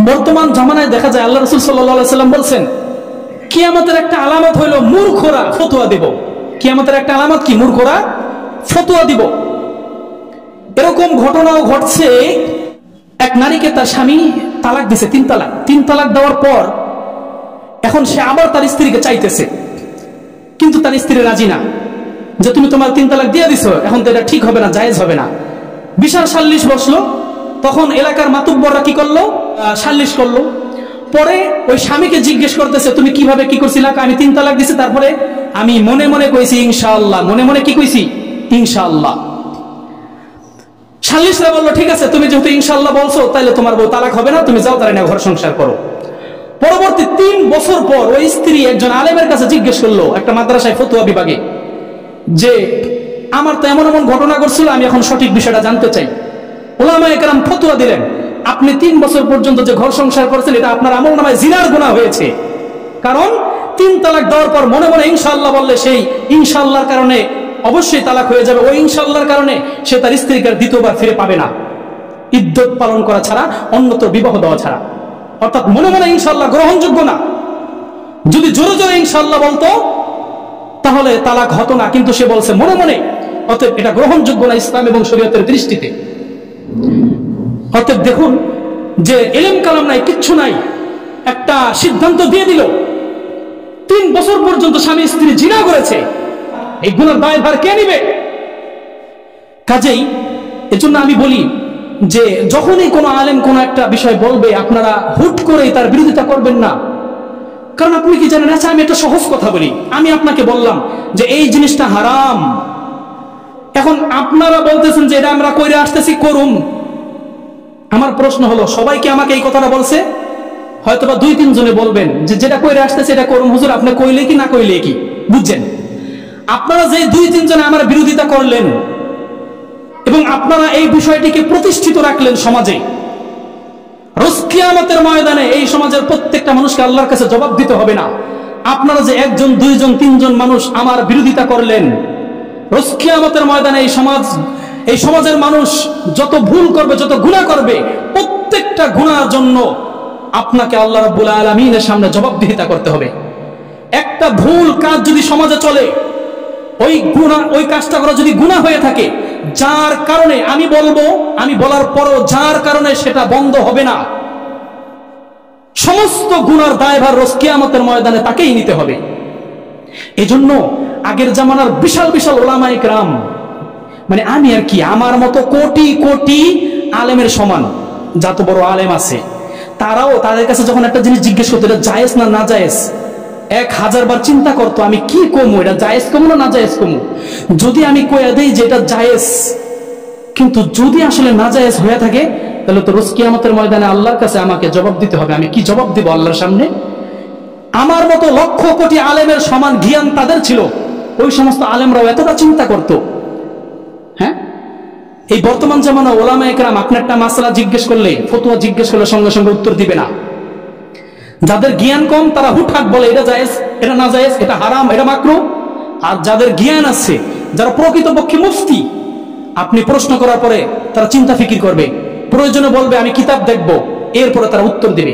বর্তমান জামানায় দেখা যায় আল্লাহ রাসূল সাল্লাল্লাহু আলাইহি সাল্লাম বলছেন, কিয়ামতের একটা আলামত হইল মূর্খরা ফতোয়া দিব। কিয়ামতের একটা আলামত কি? মূর্খরা ফতোয়া দিব। এরকম ঘটনাও ঘটছে, এক নারীকে তার স্বামী তালাক দিছে, 3 তালাক। 3 তালাক দেওয়ার পর এখন সে আবার তার স্ত্রীকে চাইতেছে, কিন্তু তার স্ত্রী রাজি না, যে তুমি তোমার 3 তালাক দিয়ে দিছো, এখন তো এটা ঠিক হবে না, জায়েজ হবে না। বিশাল সাল্লিশ বসলো। তখন এলাকার মাতুব্বররা কি করলো? সাল্লিশ করলো। পরে ওই স্বামীকে জিজ্ঞেস করতেছে, তুমি কিভাবে কি করছিলা? আমি 3 তালাক দিছি, তারপরে আমি মনে মনে কইছি ইনশাআল্লাহ। মনে মনে কি কইছি? ইনশাআল্লাহ। সাল্লিশরা বললো, ঠিক আছে, তুমি যেহেতু ইনশাআল্লাহ বলছো, তাহলে তোমার বউ তালাক হবে না, তুমি যাও, তারা না ঘর সংসার করো। পরবর্তী 3 বছর পর ওই স্ত্রী একজন আলেমের কাছে জিজ্ঞেস করলো, একটা মাদ্রাসায় ফতোয়া বিভাগে, যে আমার তো এমন এমন ঘটনা ঘটছিল, আমি এখন সঠিক বিষয়টা জানতে চাই। উলামায়ে কেরাম ফতোয়া দিলেন, আপনি 3 বছর পর্যন্ত যে ঘর সংসার করেছেন, এটা আপনার আমলনামায় জিনার গুনাহ হয়েছে। কারণ 3 তালাক দেওয়ার পর মনে মনে ইনশাআল্লাহ বললে, সেই ইনশাআল্লাহর কারণে অবশ্যই তালাক হয়ে যাবে। ওই ইনশাআল্লাহর কারণে সে তার স্ত্রীকে দ্বিতীয়বার ফিরে পাবে না, ইদ্যত পালন করা ছাড়া, অন্যত্র বিবাহ দেওয়া ছাড়া। অর্থাৎ মনে মনে ইনশাআল্লাহ গ্রহণযোগ্য না। যদি জোরে জোরে ইনশাআল্লাহ বলতো তাহলে তালাক হতো না, কিন্তু সে বলছে মনে মনে, অতএব এটা গ্রহণযোগ্য না ইসলাম এবং শরীয়তের দৃষ্টিতে। অতএব দেখুন যে ইলম কালাম নাই, কিচ্ছু নাই, একটা সিদ্ধান্ত দিয়ে দিল। 3 বছর পর্যন্ত স্বামী স্ত্রী জিনা করেছে, এই গুনার দায়ভার কে নিবে? কাজেই এজন্য আমি বলি যে যখনই কোনো আলেম কোনো একটা বিষয় বলবে, আপনারা হুট করে তার বিরোধিতা করবেন না। কারণ আপনি কি জানেন? আচ্ছা, আমি একটা সহজ কথা বলি। আমি আপনাকে বললাম যে এই জিনিসটা হারাম, এখন আপনারা বলতেছেন যে এটা আমরা কইরে আসতেছি, করুন। আমার প্রশ্ন হলো, সবাই কি আমাকে এই কথাটা বলছে? হয়তোবা 2-3 জনে বলবেন যে যেটা কইরে আসতেছে এটা করুন হুজুর, আপনি কইলে কি না কইলে কি, বুঝছেন? আপনারা যে 2-3 জনে আমার বিরোধিতা করলেন এবং আপনারা এই বিষয়টিকে প্রতিষ্ঠিত রাখলেন সমাজে, রোজ কিয়ামতের ময়দানে এই সমাজের প্রত্যেকটা মানুষকে আল্লাহর কাছে জবাব দিতে হবে না। আপনারা যে 1 জন 2 জন 3 জন মানুষ আমার বিরোধিতা করলেন, রোজ কিয়ামতের ময়দানে এই সমাজের মানুষ যত ভুল করবে, যত গুনাহ করবে, প্রত্যেকটা গুনাহের জন্য আপনাকে আল্লাহ রাব্বুল আলামিনের সামনে জবাবদিহিতা করতে হবে। একটা ভুল কাজ যদি সমাজে চলে, ওই কাজটা করা যদি গুনাহ হয়ে থাকে, যার কারণে আমি বলবো, আমি বলার পরও যার কারণে সেটা বন্ধ হবে না, সমস্ত গুনার দায়ভার রোজ কিয়ামতের ময়দানে তাকেই নিতে হবে। এজন্য আগের জামানার বিশাল বিশাল উলামায়ে কেরাম, মানে আমি আর কি, আমার মতো কোটি কোটি আলেমের সমান যত বড় আলেম আছে, তারাও তাদের কাছে যখন একটা জিনিস জিজ্ঞেস করতো, এটা জায়েজ না না জায়েজ, 1000 বার চিন্তা করতো, আমি কি কমু, এটা জায়েজ কমু না না জায়েজ কমু। যদি আমি কইয়া দেই যে এটা জায়েজ, কিন্তু যদি আসলে না জায়েজ হয়ে থাকে, তাহলে তো রোজ কিয়ামতের ময়দানে আল্লাহর কাছে আমাকে জবাব দিতে হবে। আমি কি জবাব দিব আল্লাহর সামনে? আমার মতো লক্ষ কোটি আলেমের সমান জ্ঞান তাদের ছিল, ওই সমস্ত আলেমরাও এতটা চিন্তা করতো। হ্যাঁ, এই বর্তমান জামানা ওলামায়ে কেরাম আপনি একটা মাসআলা জিজ্ঞেস করলে, ফতোয়া জিজ্ঞেস করলে সঙ্গে সঙ্গে উত্তর দিবে না। যাদের জ্ঞান কম তারা হুটহাট বলে এটা জায়েজ, এটা না জায়েজ, এটা হারাম, এটা মাকরুহ। আর যাদের জ্ঞান আছে, যারা প্রকৃতপক্ষে মুফতি, আপনি প্রশ্ন করার পরে তারা চিন্তা ফিকির করবে, প্রয়োজনে বলবে আমি কিতাব দেখবো, এরপরে তারা উত্তর দিবে।